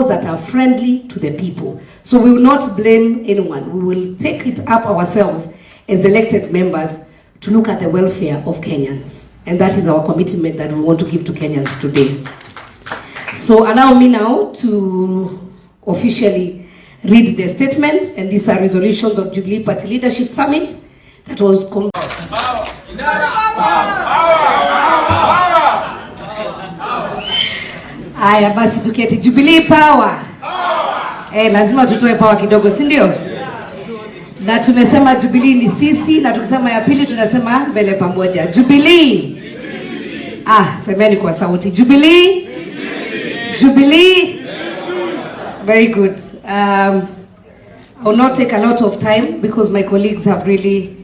laws that are friendly to the people. So we will not blame anyone. We will take it up ourselves as elected members to look at the welfare of Kenyans. And that is our commitment that we want to give to Kenyans today. So allow me now to officially read the statement, and these are resolutions of Jubilee Party Leadership Summit that was Aya basi tuketi. Jubilee power. Lazima tutoe power kidogo, si ndio? Na tumesema Jubilee ni sisi, na tukisema ya pili tunasema mbele pamoja. Jubilee. Semeni kwa sauti. Jubilee. Jubilee. Very good. I will not take a lot of time because my colleagues have really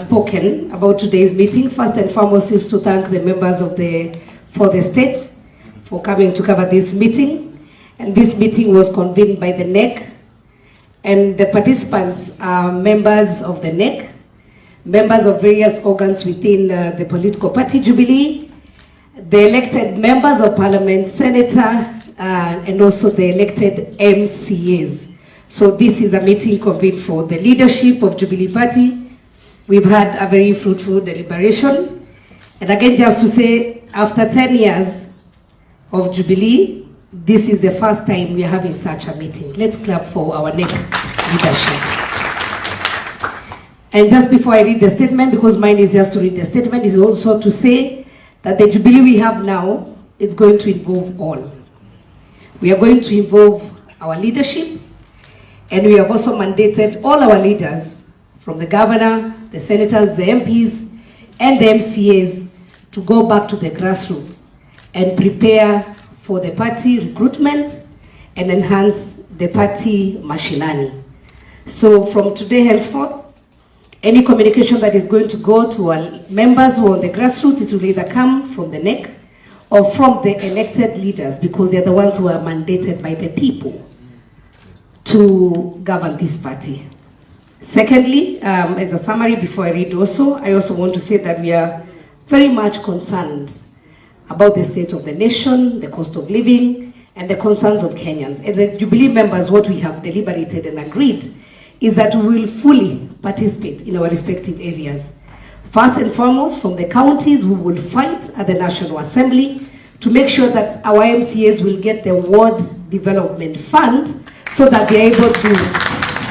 spoken about today's meeting. First and foremost is to thank the members of for the state for coming to cover this meeting. And this meeting was convened by the NEC, and the participants are members of the NEC, members of various organs within the political party Jubilee, the elected members of parliament, senator, and also the elected MCAs. So this is a meeting convened for the leadership of Jubilee Party. We've had a very fruitful deliberation. And again, just to say, after 10 years of Jubilee, this is the first time we are having such a meeting. Let's clap for our NEC leadership. And just before I read the statement, because mine is just to read the statement, is also to say that the Jubilee we have now is going to involve all. We are going to involve our leadership, and we have also mandated all our leaders, from the governor, the senators, the MPs, and the MCAs, to go back to the grassroots and prepare for the party recruitment and enhance the party machinery. So from today henceforth, any communication that is going to go to our members who are on the grassroots, it will either come from the NEC or from the elected leaders, because they're the ones who are mandated by the people to govern this party. Secondly, as a summary before I read also, I also want to say that we are very much concerned about the state of the nation, the cost of living, and the concerns of Kenyans. As the Jubilee members, what we have deliberated and agreed is that we will fully participate in our respective areas. First and foremost, from the counties, we will fight at the National Assembly to make sure that our MCAs will get the Ward Development Fund so that they're able to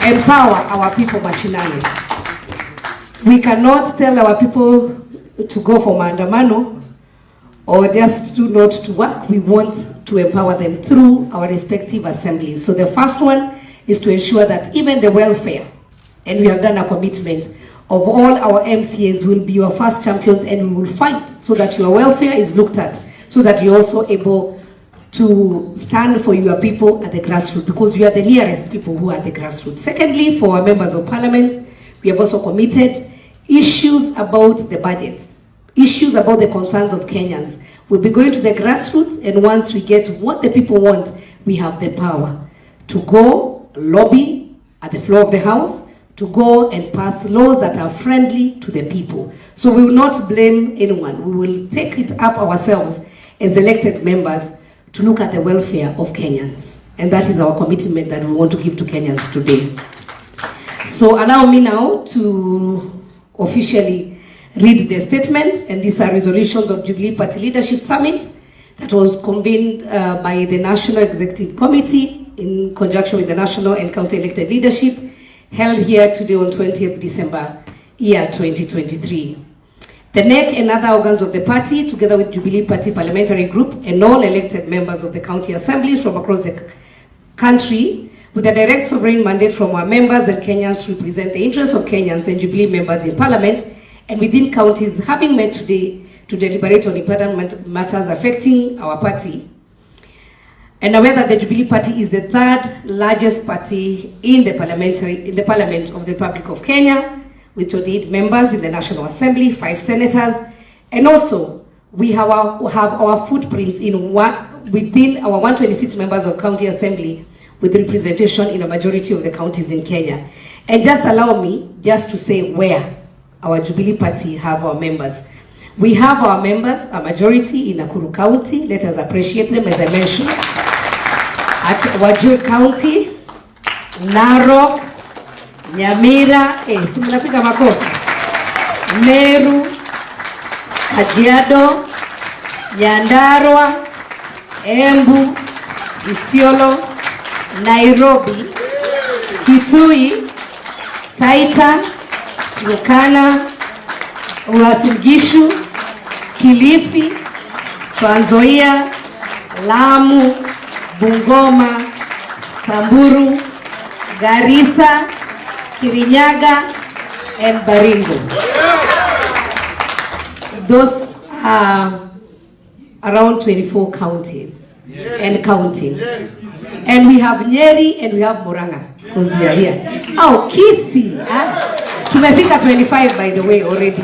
empower our people machinery. We cannot tell our people to go for maandamano or just not to work. We want to empower them through our respective assemblies. So the first one is to ensure that even the welfare, and we have done a commitment of all our MCAs will be your first champions, and we will fight so that your welfare is looked at, so that you're also able to stand for your people at the grassroots, because we are the nearest people who are at the grassroots. Secondly, for our members of parliament, we have also committed issues about the budgets, issues about the concerns of Kenyans. We'll be going to the grassroots, and once we get what the people want, we have the power to go lobby at the floor of the house, to go and pass laws that are friendly to the people. So we will not blame anyone. We will take it up ourselves as elected members to look at the welfare of Kenyans. And that is our commitment that we want to give to Kenyans today. So allow me now to officially read the statement, and these are resolutions of Jubilee Party Leadership Summit that was convened by the National Executive Committee in conjunction with the national and county elected leadership, held here today on 20th December, year 2023. The NEC and other organs of the party, together with Jubilee Party Parliamentary Group and all elected members of the county assemblies from across the country, with a direct sovereign mandate from our members and Kenyans to represent the interests of Kenyans and Jubilee members in Parliament and within counties, having met today to deliberate on important matters affecting our party, and aware that the Jubilee Party is the third largest party in the Parliament of the Republic of Kenya, with 28 members in the National Assembly, 5 senators, and also we have our footprints within our 126 members of County Assembly, with representation in a majority of the counties in Kenya. And just allow me just to say where our Jubilee Party have our members. We have our members, a majority in Nakuru County. Let us appreciate them, as I mentioned. at Wajir County, Narok, Nyamira, simnapiga makofi, Meru, Kajiado, Nyandarua, Embu, Isiolo, Nairobi, Kitui, Taita, Turkana, Uasin Gishu, Kilifi, Trans Nzoia, Lamu, Bungoma, Samburu, Garissa, Kirinyaga, and Baringo. Those are around 24 counties and counting. And we have Nyeri and we have Murang'a because we are here. Oh, Kisii. Tumefika 25 by the way already.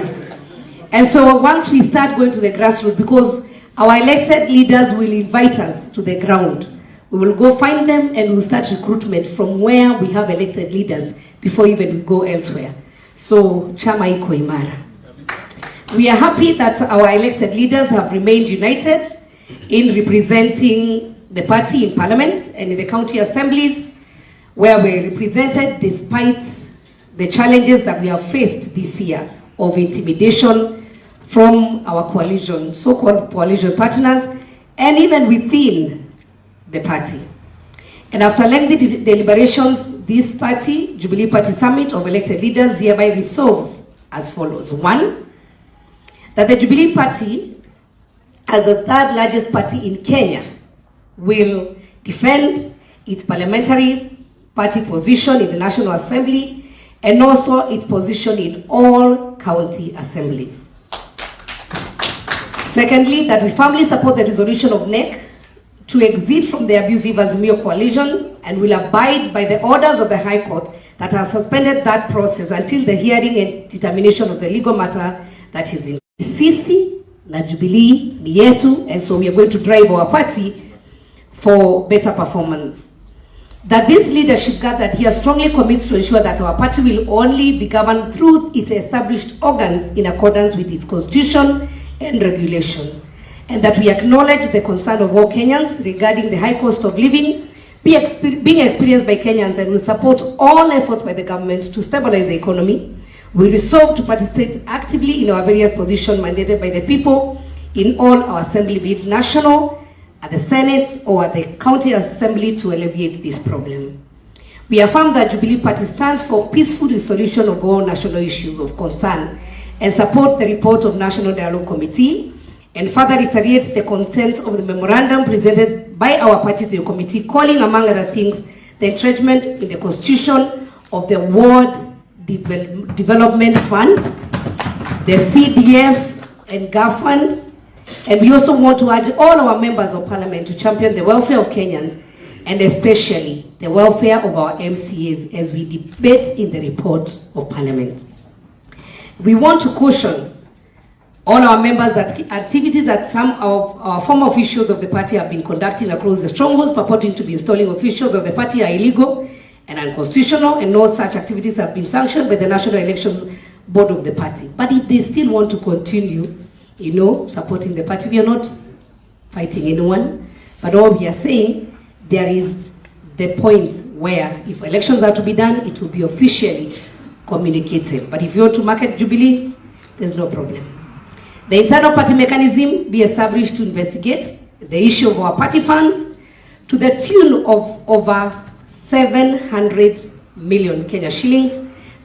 And so once we start going to the grassroots, because our elected leaders will invite us to the ground, we will go find them and we'll start recruitment from where we have elected leaders before even we go elsewhere. So chama iko imara. We are happy that our elected leaders have remained united in representing the party in parliament and in the county assemblies, where we're represented despite the challenges that we have faced this year of intimidation from our coalition, so-called coalition partners, and even within the party. And after lengthy deliberations, this party, Jubilee Party Summit of elected leaders, hereby resolves as follows. 1, that the Jubilee Party, as the third largest party in Kenya, will defend its parliamentary party position in the National Assembly and also its position in all county assemblies. Secondly, that we firmly support the resolution of NEC to exit from the abusive azimio coalition and will abide by the orders of the High Court that has suspended that process until the hearing and determination of the legal matter that is in. Sisi na Jubilee ni yetu, and so we are going to drive our party for better performance. That this leadership gathered here strongly commits to ensure that our party will only be governed through its established organs in accordance with its constitution and regulation, and that we acknowledge the concern of all Kenyans regarding the high cost of living being experienced by Kenyans, and will support all efforts by the government to stabilize the economy. We resolve to participate actively in our various positions mandated by the people in all our assembly, be it national, at the Senate, or at the county assembly, to alleviate this problem. We affirm that Jubilee Party stands for peaceful resolution of all national issues of concern and support the report of National Dialogue Committee, and further reiterate the contents of the memorandum presented by our party to the committee, calling, among other things, the entrenchment in the constitution of the World Development Fund, the CDF and GAF Fund. And we also want to urge all our members of parliament to champion the welfare of Kenyans, and especially the welfare of our MCAs as we debate in the report of parliament. We want to caution all our members that activities that some of our former officials of the party have been conducting across the strongholds purporting to be installing officials of the party are illegal and unconstitutional, and no such activities have been sanctioned by the National Elections Board of the party. But if they still want to continue, supporting the party, we are not fighting anyone, but all we are saying, there is the point where if elections are to be done, it will be officially communicated. But if you want to market Jubilee, there's no problem. The internal party mechanism be established to investigate the issue of our party funds to the tune of over 700 million Kenya shillings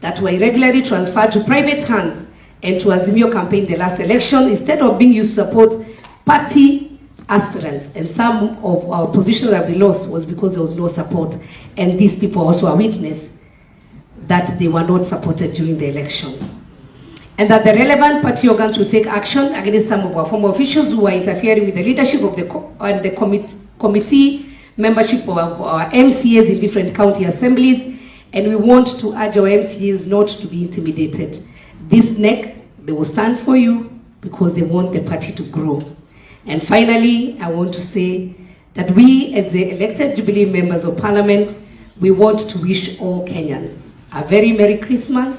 that were irregularly transferred to private hands and to Azimio campaign the last election, instead of being used to support party aspirants. And some of our positions that we lost was because there was no support. And these people also are witness that they were not supported during the elections. And that the relevant party organs will take action against some of our former officials who are interfering with the leadership of the committee membership of our MCAs in different county assemblies. And we want to urge our MCAs not to be intimidated. This NEC, they will stand for you because they want the party to grow. And finally, I want to say that we, as the elected Jubilee members of Parliament, we want to wish all Kenyans a very Merry Christmas,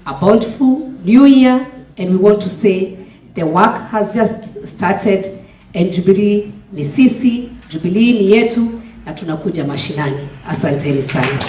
a bountiful New Year, and we want to say the work has just started, and Jubilee ni sisi, Jubilee ni yetu, na tunakuja mashinani. Asanteni sana.